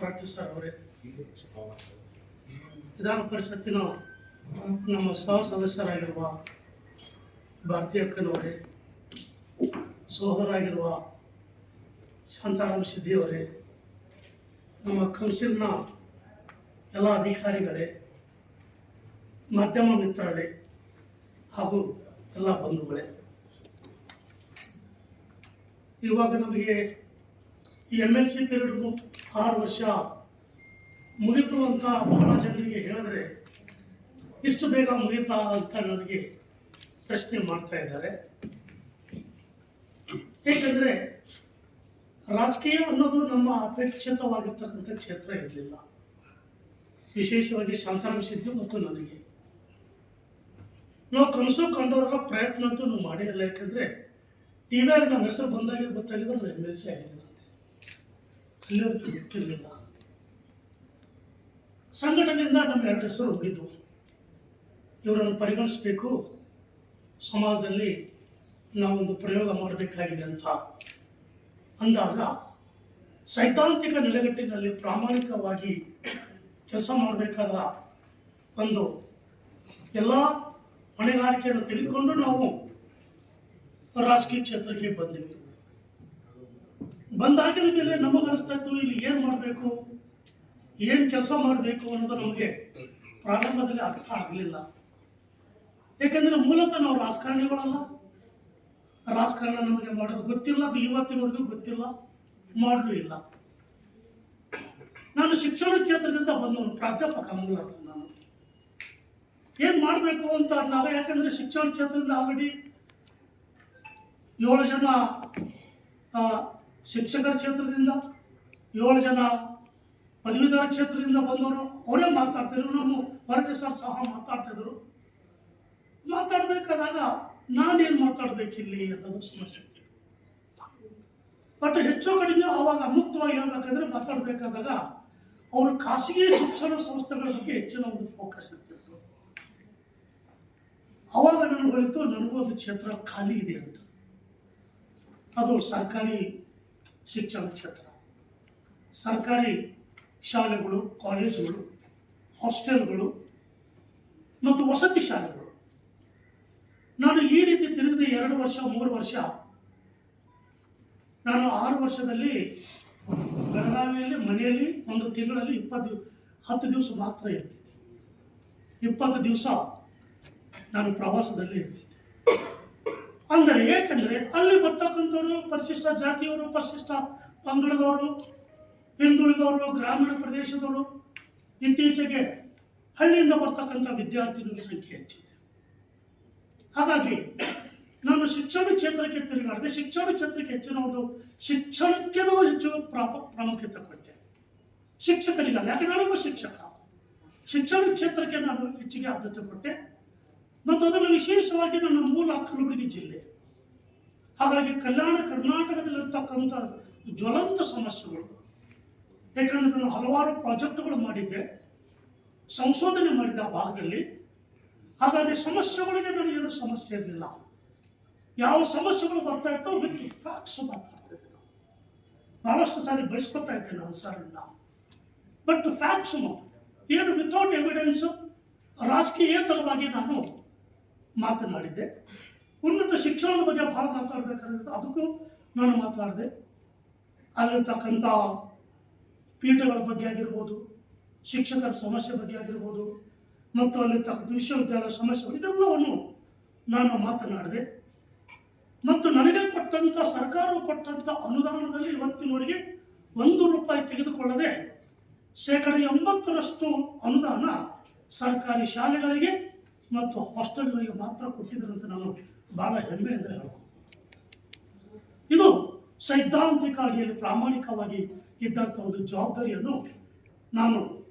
Patil sir ಅವರೇ, ವಿಧಾನ ಪರಿಷತ್ತಿನ ನಮ್ಮ ಸಹ ಸದಸ್ಯರಾಗಿರುವ ಭಾರತೀಯ ಅಕ್ಕನವರೇ, ಸೋದರಾಗಿರುವ ಶಾಂತಾರಾಮ್ ಸಿದ್ದಿಯವರೇ, ನಮ್ಮ ಕೌನ್ಸಿಲ್ನ ಎಲ್ಲ ಅಧಿಕಾರಿಗಳೇ, ಮಾಧ್ಯಮ ಮಿತ್ರರೇ ಹಾಗೂ ಎಲ್ಲ ಬಂಧುಗಳೇ, ಇವಾಗ ನಮಗೆ ಈ MLC ಪೀರಿಯಡ್ 6 ವರ್ಷ ಮುಗಿತು ಅಂತ ಬಹಳ ಜನರಿಗೆ ಹೇಳಿದ್ರೆ ಇಷ್ಟು ಬೇಗ ಮುಗಿತಾ ಅಂತ ನನಗೆ ಪ್ರಶ್ನೆ ಮಾಡ್ತಾ ಇದ್ದಾರೆ. ಏಕೆಂದರೆ ರಾಜಕೀಯ ಅನ್ನೋದು ನಮ್ಮ ಅಪೇಕ್ಷಿತವಾಗಿರ್ತಕ್ಕಂಥ ಕ್ಷೇತ್ರ ಇರಲಿಲ್ಲ. ವಿಶೇಷವಾಗಿ ಶಾಂತಾರಾಮ್ ಸಿದ್ದು ಮತ್ತು ನನಗೆ ನಾವು ಕನಸು ಕಂಡವರ ಪ್ರಯತ್ನ ಅಂತೂ ನಾವು ಮಾಡಿರಲಿಲ್ಲ. ಯಾಕಂದರೆ ಟಿವಿಯಾಗಿ ನಮ್ಮ ಹೆಸರು ಬಂದಾಗ ಗೊತ್ತಾಗಿದ್ರೆ ನಾವು MLC ಆಗಿದ್ದೀನಂತೆ, ಅಲ್ಲಿವರೆಗೂ ಗೊತ್ತಿರಲಿಲ್ಲ. ಸಂಘಟನೆಯಿಂದ ನಮ್ಮ 2 ಹೆಸರು ಹೋಗಿದ್ದು, ಇವರನ್ನು ಪರಿಗಣಿಸಬೇಕು, ಸಮಾಜದಲ್ಲಿ ನಾವೊಂದು ಪ್ರಯೋಗ ಮಾಡಬೇಕಾಗಿದೆ ಅಂತ ಅಂದಾಗ ಸೈದ್ಧಾಂತಿಕ ನೆಲೆಗಟ್ಟಿನಲ್ಲಿ ಪ್ರಾಮಾಣಿಕವಾಗಿ ಕೆಲಸ ಮಾಡಬೇಕಾದ ಒಂದು ಎಲ್ಲ ಹೊಣೆಗಾರಿಕೆಯನ್ನು ತೆಗೆದುಕೊಂಡು ನಾವು ರಾಜಕೀಯ ಕ್ಷೇತ್ರಕ್ಕೆ ಬಂದಿವಿ. ಬಂದಾಗಿದ ಮೇಲೆ ನಮಗನಿಸ್ತಾ ಇತ್ತು ಇಲ್ಲಿ ಏನು ಮಾಡಬೇಕು, ಏನು ಕೆಲಸ ಮಾಡಬೇಕು ಅನ್ನೋದು ನಮಗೆ ಪ್ರಾರಂಭದಲ್ಲಿ ಅರ್ಥ ಆಗಲಿಲ್ಲ. ಏಕೆಂದರೆ ಮೂಲತಃ ನಾವು ರಾಜಕಾರಣಿಗಳಲ್ಲ, ರಾಜಕಾರಣ ನಮಗೆ ಮಾಡೋದು ಗೊತ್ತಿಲ್ಲ, ಇವತ್ತಿನವರೆಗೂ ಗೊತ್ತಿಲ್ಲ, ಮಾಡಲೂ ಇಲ್ಲ. ನಾನು ಶಿಕ್ಷಣ ಕ್ಷೇತ್ರದಿಂದ ಬಂದವನು, ಪ್ರಾಧ್ಯಾಪಕ ಮೂಲತಃ. ನಾನು ಏನು ಮಾಡಬೇಕು ಅಂತ ಅಂದಾಗ, ಯಾಕಂದರೆ ಶಿಕ್ಷಣ ಕ್ಷೇತ್ರದಿಂದ ಆಲ್ರೆಡಿ 7 ಜನ ಶಿಕ್ಷಕರ ಕ್ಷೇತ್ರದಿಂದ, 7 ಜನ ಪದವೀಧರ ಕ್ಷೇತ್ರದಿಂದ ಬಂದವರು ಅವರೇ ಮಾತಾಡ್ತಿದ್ರು. ನಮ್ಮ ಹೊರಗೆ ಸಹ ಮಾತಾಡ್ತಿದ್ರು. ಮಾತಾಡಬೇಕಾದಾಗ ನಾನೇನು ಮಾತಾಡಬೇಕಿಲ್ಲಿ ಅನ್ನೋದು ಸಮಸ್ಯೆ. ಬಟ್ ಹೆಚ್ಚು ಕಡಿಮೆ ಆವಾಗ ಮುಕ್ತವಾಗಿ ಹೇಳ್ಬೇಕಂದ್ರೆ ಮಾತಾಡಬೇಕಾದಾಗ ಅವರು ಖಾಸಗಿ ಶಿಕ್ಷಣ ಸಂಸ್ಥೆಗಳ ಬಗ್ಗೆ ಹೆಚ್ಚಿನ ಒಂದು ಫೋಕಸ್ ಇರ್ತಿತ್ತು. ಆವಾಗ ನನಗೆ ಹೊಳಿತು ನನಗೂ ಒಂದು ಕ್ಷೇತ್ರ ಖಾಲಿ ಇದೆ ಅಂತ. ಅದು ಸರ್ಕಾರಿ ಶಿಕ್ಷಣ ಕ್ಷೇತ್ರ, ಸರ್ಕಾರಿ ಶಾಲೆಗಳು, ಕಾಲೇಜುಗಳು, ಹಾಸ್ಟೆಲ್ಗಳು ಮತ್ತು ವಸತಿ ಶಾಲೆಗಳು. ನಾನು ಈ ರೀತಿ ತಿರುಗಿದ 2 ವರ್ಷ 3 ವರ್ಷ, ನಾನು 6 ವರ್ಷದಲ್ಲಿ ಬೆಳಗಾವಿಯಲ್ಲಿ ಮನೆಯಲ್ಲಿ ಒಂದು ತಿಂಗಳಲ್ಲಿ 10 ದಿವಸ ಮಾತ್ರ ಇರ್ತಿದ್ದೆ. 20 ದಿವಸ ನಾನು ಪ್ರವಾಸದಲ್ಲಿ ಇರ್ತಿದ್ದೆ. ಅಂದರೆ ಏಕೆಂದರೆ ಅಲ್ಲಿ ಬರ್ತಕ್ಕಂಥವ್ರು ಪರಿಶಿಷ್ಟ ಜಾತಿಯವರು, ಪರಿಶಿಷ್ಟ ಪಂಗಡದವರು, ಹಿಂದುಳಿದವರು, ಗ್ರಾಮೀಣ ಪ್ರದೇಶದವರು, ಇತ್ತೀಚೆಗೆ ಹಳ್ಳಿಯಿಂದ ಬರ್ತಕ್ಕಂಥ ವಿದ್ಯಾರ್ಥಿಗಳ ಸಂಖ್ಯೆ ಹೆಚ್ಚಿದೆ. ಹಾಗಾಗಿ ನಾನು ಶಿಕ್ಷಣ ಕ್ಷೇತ್ರಕ್ಕೆ ತಿರುಗಾಡಿದೆ. ಶಿಕ್ಷಣ ಕ್ಷೇತ್ರಕ್ಕೆ ಹೆಚ್ಚಿನ ಒಂದು ಶಿಕ್ಷಣಕ್ಕೆ ಹೆಚ್ಚು ಪ್ರಾಮುಖ್ಯತೆ ಕೊಟ್ಟೆ, ಶಿಕ್ಷಕರಿಗಲ್ಲ. ಯಾಕೆ ನಾನೊಬ್ಬ ಶಿಕ್ಷಕ, ಶಿಕ್ಷಣ ಕ್ಷೇತ್ರಕ್ಕೆ ನಾನು ಹೆಚ್ಚಿಗೆ ಆದ್ಯತೆ ಕೊಟ್ಟೆ. ಮತ್ತು ಅದನ್ನು ವಿಶೇಷವಾಗಿ ನನ್ನ ಮೂಲ ಕಲಬುರಗಿ ಜಿಲ್ಲೆ. ಹಾಗಾಗಿ ಕಲ್ಯಾಣ ಕರ್ನಾಟಕದಲ್ಲಿರ್ತಕ್ಕಂಥ ಜ್ವಲಂತ ಸಮಸ್ಯೆಗಳು, ಯಾಕಂದರೆ ನಾನು ಹಲವಾರು ಪ್ರಾಜೆಕ್ಟ್ಗಳು ಮಾಡಿದ್ದೆ, ಸಂಶೋಧನೆ ಮಾಡಿದ್ದೆ ಆ ಭಾಗದಲ್ಲಿ. ಹಾಗಾಗಿ ಸಮಸ್ಯೆಗಳಿಗೆ ನನಗೇನು ಸಮಸ್ಯೆ ಇರಲಿಲ್ಲ. ಯಾವ ಸಮಸ್ಯೆಗಳು ಬರ್ತಾ ಇತ್ತೋ ವಿತ್ ಫ್ಯಾಕ್ಟ್ಸ್ ಮಾತಾಡ್ತಾ ಇದ್ದೆ. ಬಹಳಷ್ಟು ಸಾರಿ ಬಯಸ್ಕೊತಾ ಇದ್ದೇನೆ ಆನ್ಸರಿಂದ, ಬಟ್ ಫ್ಯಾಕ್ಟ್ಸ್ ಏನು ವಿತೌಟ್ ಎವಿಡೆನ್ಸು ರಾಜಕೀಯೇತರವಾಗಿ ನಾನು ಮಾತನಾಡಿದ್ದೆ. ಉನ್ನತ ಶಿಕ್ಷಣದ ಬಗ್ಗೆ ಭಾಳ ಮಾತಾಡಬೇಕಾಗಿತ್ತು, ಅದಕ್ಕೂ ನಾನು ಮಾತಾಡಿದೆ. ಅಲ್ಲಿರ್ತಕ್ಕಂಥ ಪೀಠಗಳ ಬಗ್ಗೆ ಆಗಿರ್ಬೋದು, ಶಿಕ್ಷಕರ ಸಮಸ್ಯೆ ಬಗ್ಗೆ ಆಗಿರ್ಬೋದು, ಮತ್ತು ಅಲ್ಲಿರ್ತಕ್ಕಂಥ ವಿಶ್ವವಿದ್ಯಾಲಯ ಸಮಸ್ಯೆಗಳು, ಇದೆಲ್ಲವನ್ನು ನಾನು ಮಾತನಾಡಿದೆ. ಮತ್ತು ನನಗೆ ಕೊಟ್ಟಂಥ, ಸರ್ಕಾರವು ಕೊಟ್ಟಂಥ ಅನುದಾನದಲ್ಲಿ ಇವತ್ತಿನವರೆಗೆ 1 ರೂಪಾಯಿ ತೆಗೆದುಕೊಳ್ಳದೆ 80% ಅನುದಾನ ಸರ್ಕಾರಿ ಶಾಲೆಗಳಿಗೆ ಮತ್ತು ಹಾಸ್ಟೆಲ್ಗಳಿಗೆ ಮಾತ್ರ ಕೊಟ್ಟಿದ್ದರಂತ ನಾನು ಭಾಳ ಹೆಮ್ಮೆಯಿಂದ ಹೇಳ್ಬೋದು. ಇದು ಸೈದ್ಧಾಂತಿಕ ಅಡಿಯಲ್ಲಿ ಪ್ರಾಮಾಣಿಕವಾಗಿ ಇದ್ದಂಥ ಒಂದು ಜವಾಬ್ದಾರಿಯನ್ನು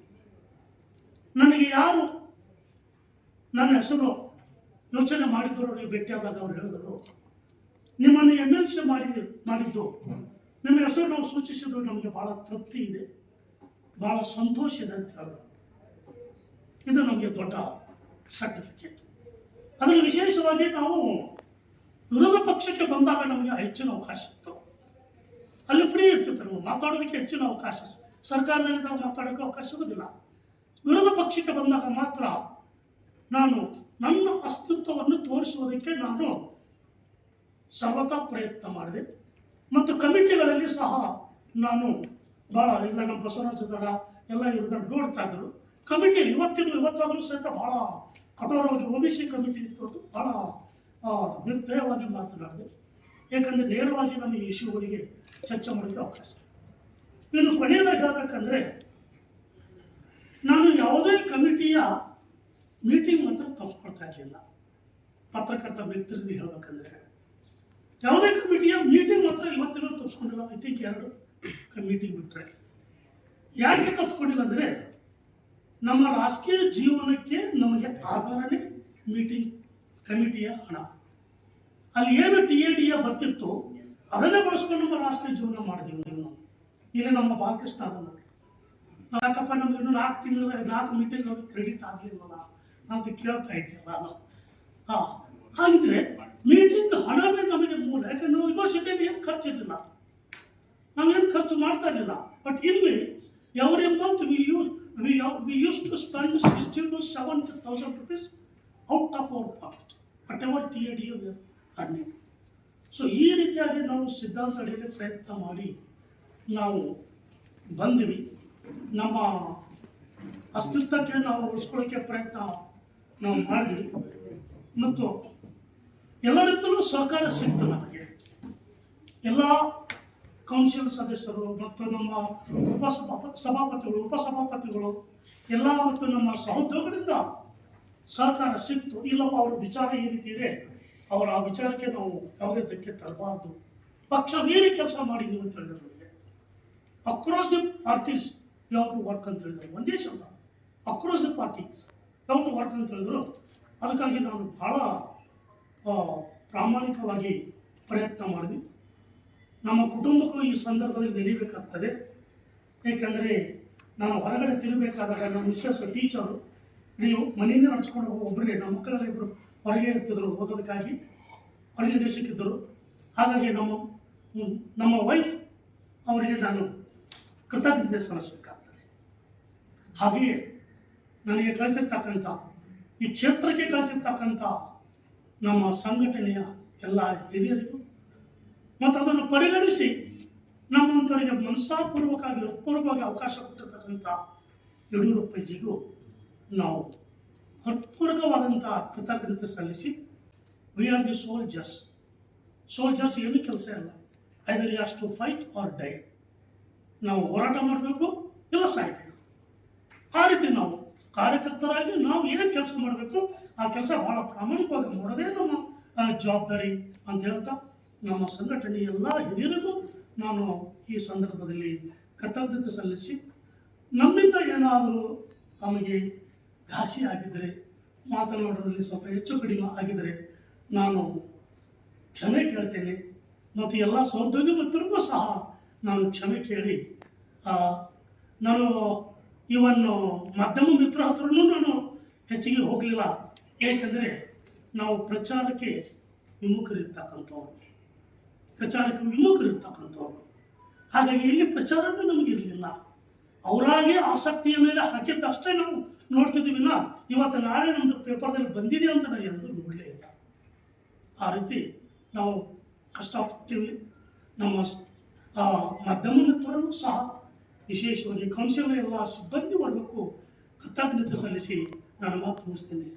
ನನಗೆ ಯಾರು ನನ್ನ ಹೆಸರು ಯೋಚನೆ ಮಾಡಿದ್ರು ಅವರಿಗೆ ಭೇಟಿಯಾದಾಗ ಅವ್ರು ಹೇಳಿದರು, ನಿಮ್ಮನ್ನು MLC ಮಾಡಿದ್ದು ನಿಮ್ಮ ಹೆಸರು ನಾವು ಸೂಚಿಸಿದ್ರು ನಮಗೆ ಭಾಳ ತೃಪ್ತಿ ಇದೆ, ಭಾಳ ಸಂತೋಷ ಇದೆ ಅಂತ ಹೇಳಿದ್ರು. ಇದು ನಮಗೆ ದೊಡ್ಡ ಸರ್ಟಿಫಿಕೇಟ್. ಅದರಲ್ಲಿ ವಿಶೇಷವಾಗಿ ನಾವು ವಿರೋಧ ಪಕ್ಷಕ್ಕೆ ಬಂದಾಗ ನಮಗೆ ಹೆಚ್ಚಿನ ಅವಕಾಶ ಇತ್ತು. ಅಲ್ಲಿ ಫ್ರೀ ಇರ್ತಿತ್ತು, ನಮಗೆ ಮಾತಾಡೋದಕ್ಕೆ ಹೆಚ್ಚಿನ ಅವಕಾಶ. ಸರ್ಕಾರದಲ್ಲಿ ನಾವು ಮಾತಾಡೋಕ್ಕೆ ಅವಕಾಶ ಇರೋದಿಲ್ಲ. ವಿರೋಧ ಪಕ್ಷಕ್ಕೆ ಬಂದಾಗ ಮಾತ್ರ ನಾನು ನನ್ನ ಅಸ್ತಿತ್ವವನ್ನು ತೋರಿಸುವುದಕ್ಕೆ ನಾನು ಸರ್ವತಾ ಪ್ರಯತ್ನ ಮಾಡಿದೆ. ಮತ್ತು ಕಮಿಟಿಗಳಲ್ಲಿ ಸಹ ನಾನು ಭಾಳ, ಈಗ ನಮ್ಮ ಬಸವರಾಜ ದರ ಎಲ್ಲ ಇವ್ರನ್ನ ನೋಡ್ತಾ ಇದ್ರು. ಕಮಿಟಿಯಲ್ಲಿ ಇವತ್ತಾದರೂ ಸಹಿತ ಭಾಳ ಕಠೋರವಾಗಿ OBC ಕಮಿಟಿ ಇತ್ತು, ಅದು ಭಾಳ ನಿರ್ದಯವಾಗಿ ಮಾತನಾಡಿದೆ. ಯಾಕಂದರೆ ನೇರವಾಗಿ ನಮಗೆ ಇಶ್ಯೂಗಳಿಗೆ ಚರ್ಚೆ ಮಾಡೋಕ್ಕೆ ಅವಕಾಶ. ಇನ್ನು ಕೊನೆಯದಾಗಿ ಹೇಳಬೇಕಂದ್ರೆ, ನಾನು ಯಾವುದೇ ಕಮಿಟಿಯ ಮೀಟಿಂಗ್ ಮಾತ್ರ ತಪ್ಪಿಸ್ಕೊಳ್ತಾ ಇರಲಿಲ್ಲ. ಪತ್ರಕರ್ತ ವ್ಯಕ್ತಿಗಳಿಗೆ ಹೇಳಬೇಕಂದ್ರೆ ಯಾವುದೇ ಕಮಿಟಿಯ ಮೀಟಿಂಗ್ ಮಾತ್ರ ಇವತ್ತಿನ ತಪ್ಪಿಸ್ಕೊಂಡಿಲ್ಲ. ಐ ಥಿಂಕ್ 2 ಮೀಟಿಂಗ್ ಬಿಟ್ಟರೆ. ಯಾಕೆ ತಪ್ಪಿಸ್ಕೊಂಡಿಲ್ಲ ಅಂದರೆ, ನಮ್ಮ ರಾಜಕೀಯ ಜೀವನಕ್ಕೆ ನಮಗೆ ಆಧಾರನೇ ಮೀಟಿಂಗ್ ಕಮಿಟಿಯ ಹಣ. ಅಲ್ಲಿ ಏನು TADA ಬರ್ತಿತ್ತು ಅದನ್ನೇ ಬಳಸ್ಕೊಂಡು ನಮ್ಮ ರಾಜಕೀಯ ಜೀವನ ಮಾಡಿದೀವಿ ನಾವು. ಇಲ್ಲಿ ನಮ್ಮ ಬಾಲಕೃಷ್ಣ ಅದನ್ನು ಯಾಕಪ್ಪ ನಮ್ಗೆ 4 ತಿಂಗಳು 4 ಮೀಟಿಂಗ್ ಕ್ರೆಡಿಟ್ ಆಗಲಿಲ್ವಲ್ಲ ಅಂತ ಕೇಳ್ತಾ ಇದ್ದೀವಿ ನಾನು. ಹಾಗಿದ್ರೆ ಮೀಟಿಂಗ್ ಹಣವೇ ನಮಗೆ ಮೂಲ. ಯಾಕಂದ್ರೆ ನಾವು ಯೂನಿವರ್ಸಿಟಿಯಲ್ಲಿ ಏನು ಖರ್ಚಿರಲಿಲ್ಲ, ನಾವೇನು ಖರ್ಚು ಮಾಡ್ತಾ ಇರಲಿಲ್ಲ. ಬಟ್ ಇಲ್ಲಿ every month we used to spend 60,000 to 70,000 rupees out of our pocket, whatever TADA we are earning. So ಈ ರೀತಿಯಾಗಿ ನಾವು ಸಿದ್ಧಾಂತ ಅಡಿಯಲ್ಲಿ ಪ್ರಯತ್ನ ಮಾಡಿ ನಾವು ಬಂದ್ವಿ. ನಮ್ಮ ಅಸ್ತಿತ್ವಕ್ಕೆ ನಾವು ಉಳಿಸ್ಕೊಳ್ಳೋಕ್ಕೆ ಪ್ರಯತ್ನ ನಾವು ಮಾಡಿದ್ವಿ. ಮತ್ತು ಎಲ್ಲರಿಂದಲೂ ಸಹಕಾರ ಸಿಕ್ತು ನಮಗೆ. ಎಲ್ಲ ಕೌನ್ಸಿಲ್ ಸದಸ್ಯರು ಮತ್ತು ನಮ್ಮ ಉಪಸಭಾಪತಿಗಳು ಎಲ್ಲ ಮತ್ತು ನಮ್ಮ ಸಹೋದ್ಯೋಗದಿಂದ ಸಹಕಾರ ಸಿಕ್ತು. ಇಲ್ಲಪ್ಪ ಅವ್ರ ವಿಚಾರ ಈ ರೀತಿ ಇದೆ, ಅವರ ಆ ವಿಚಾರಕ್ಕೆ ನಾವು ಯಾವುದೇ ಧಕ್ಕೆ ತರಬಾರ್ದು, ಪಕ್ಷ ಮೀರಿ ಕೆಲಸ ಮಾಡಿದ್ದೀವಿ ಅಂತ ಹೇಳಿದ್ರು ನಮಗೆ. ಅಕ್ರಾಸ್ ದಿ ಪಾರ್ಟೀಸ್ ಯಾವ ಟು ವರ್ಕ್ ಅಂತ ಹೇಳಿದ್ರು. ಒಂದೇ ಶಬ್ದ, ಅಕ್ರಾಸ್ ದಿ ಪಾರ್ಟೀಸ್ ಯಾವ ಟು ವರ್ಕ್ ಅಂತ ಹೇಳಿದ್ರು. ಅದಕ್ಕಾಗಿ ನಾನು ಭಾಳ ಪ್ರಾಮಾಣಿಕವಾಗಿ ಪ್ರಯತ್ನ ಮಾಡಿದ್ವಿ. ನಮ್ಮ ಕುಟುಂಬಕ್ಕೂ ಈ ಸಂದರ್ಭದಲ್ಲಿ ನೆನೀಬೇಕಾಗ್ತದೆ. ಏಕೆಂದರೆ ನಾನು ಹೊರಗಡೆ ತಿರುಗಬೇಕಾದಾಗ ನಮ್ಮ ಮಿಸ್ಸಸ್ ಟೀಚರು, ನೀವು ಮನೆಯೇ ನಡೆಸ್ಕೊಂಡು ಹೋಗೋ ಒಬ್ಬರೇ, ನಮ್ಮ ಮಕ್ಕಳೆಲ್ಲ ಇಬ್ಬರು ಹೊರಗೆ ಇರ್ತಿದ್ರು ಓದೋದಕ್ಕಾಗಿ, ಹೊರಗೆ ದೇಶಕ್ಕಿದ್ದರು. ಹಾಗಾಗಿ ನಮ್ಮ ವೈಫ್ ಅವರಿಗೆ ನಾನು ಕೃತಜ್ಞತೆ ಸಲ್ಲಿಸಬೇಕಾಗ್ತದೆ. ಹಾಗೆಯೇ ನನಗೆ ಕಳಿಸಿರ್ತಕ್ಕಂಥ, ಈ ಕ್ಷೇತ್ರಕ್ಕೆ ಕಳಿಸಿರ್ತಕ್ಕಂಥ ನಮ್ಮ ಸಂಘಟನೆಯ ಎಲ್ಲ ಹಿರಿಯರಿಗೂ ಮತ್ತು ಅದನ್ನು ಪರಿಗಣಿಸಿ ನಮ್ಮಂಥವರಿಗೆ ಹೃತ್ಪೂರ್ವಕವಾಗಿ ಅವಕಾಶ ಕೊಟ್ಟಿರ್ತಕ್ಕಂಥ ಯಡಿಯೂರಪ್ಪಜಿಗೂ ನಾವು ಹೃತ್ಪೂರ್ವಕವಾದಂಥ ಕೃತಜ್ಞತೆ ಸಲ್ಲಿಸಿ, ವಿ ಆರ್ ದಿ ಸೋಲ್ಜರ್ಸ್ ಏನು ಕೆಲಸ ಇಲ್ಲ, either has to fight or die. ನಾವು ಹೋರಾಟ ಮಾಡಬೇಕು ಇಲ್ಲ ಸಾಯ್ಬೇಕು. ಆ ರೀತಿ ನಾವು ಕಾರ್ಯಕರ್ತರಾಗಿ ನಾವು ಏನು ಕೆಲಸ ಮಾಡಬೇಕು ಆ ಕೆಲಸ ಭಾಳ ಪ್ರಾಮಾಣಿಕವಾಗಿ ಮಾಡೋದೇ ನಮ್ಮ ಜವಾಬ್ದಾರಿ ಅಂತ ಹೇಳ್ತಾ, ನಮ್ಮ ಸಂಘಟನೆಯ ಎಲ್ಲ ಹಿರಿಯರಿಗೂ ನಾನು ಈ ಸಂದರ್ಭದಲ್ಲಿ ಕೃತಜ್ಞತೆ ಸಲ್ಲಿಸಿ, ನಮ್ಮಿಂದ ಏನಾದರೂ ತಮಗೆ ಘಾಸಿ ಆಗಿದ್ದರೆ, ಮಾತನಾಡೋದ್ರಲ್ಲಿ ಸ್ವಲ್ಪ ಹೆಚ್ಚು ಕಡಿಮೆ ಆಗಿದ್ದರೆ ನಾನು ಕ್ಷಮೆ ಕೇಳ್ತೇನೆ. ಮತ್ತು ಎಲ್ಲ ಸಹೋದ್ಯೋಗಿ ಮಿತ್ರರಿಗೂ ಸಹ ನಾನು ಕ್ಷಮೆ ಕೇಳಿ, ನಾನು ಇವನ್ನು ಮಾಧ್ಯಮ ಮಿತ್ರ ಹತ್ರನೂ ನಾನು ಹೆಚ್ಚಿಗೆ ಹೋಗಲಿಲ್ಲ. ಏಕೆಂದರೆ ನಾವು ಪ್ರಚಾರಕ್ಕೆ ವಿಮುಖರಿರ್ತಕ್ಕಂಥವ್ರು. ಹಾಗಾಗಿ ಇಲ್ಲಿ ಪ್ರಚಾರವೇ ನಮಗಿರಲಿಲ್ಲ. ಅವರಾಗೆ ಆಸಕ್ತಿಯ ಮೇಲೆ ಹಾಕಿದ್ದಷ್ಟೇ ನಾವು ನೋಡ್ತಿದ್ದೀವಿ. ಇವತ್ತು ನಾಳೆ ನಮ್ಮದು ಪೇಪರ್ದಲ್ಲಿ ಬಂದಿದೆ ಅಂತ ನಾವು ಎಂದೂ ನೋಡಲೇ ಇಲ್ಲ. ಆ ರೀತಿ ನಾವು ಕಷ್ಟಪಡ್ತೀವಿ. ನಮ್ಮ ಮಾಧ್ಯಮ ಮಿತ್ರರು ಸಹ, ವಿಶೇಷವಾಗಿ ಕೌನ್ಸಿಲ್ ಎಲ್ಲ ಸಿಬ್ಬಂದಿ ವರ್ಗಕ್ಕೂ ಕೃತಜ್ಞತೆ ಸಲ್ಲಿಸಿ ನಾನು ಮಾತು ಮುಗಿಸ್ತೇನೆ.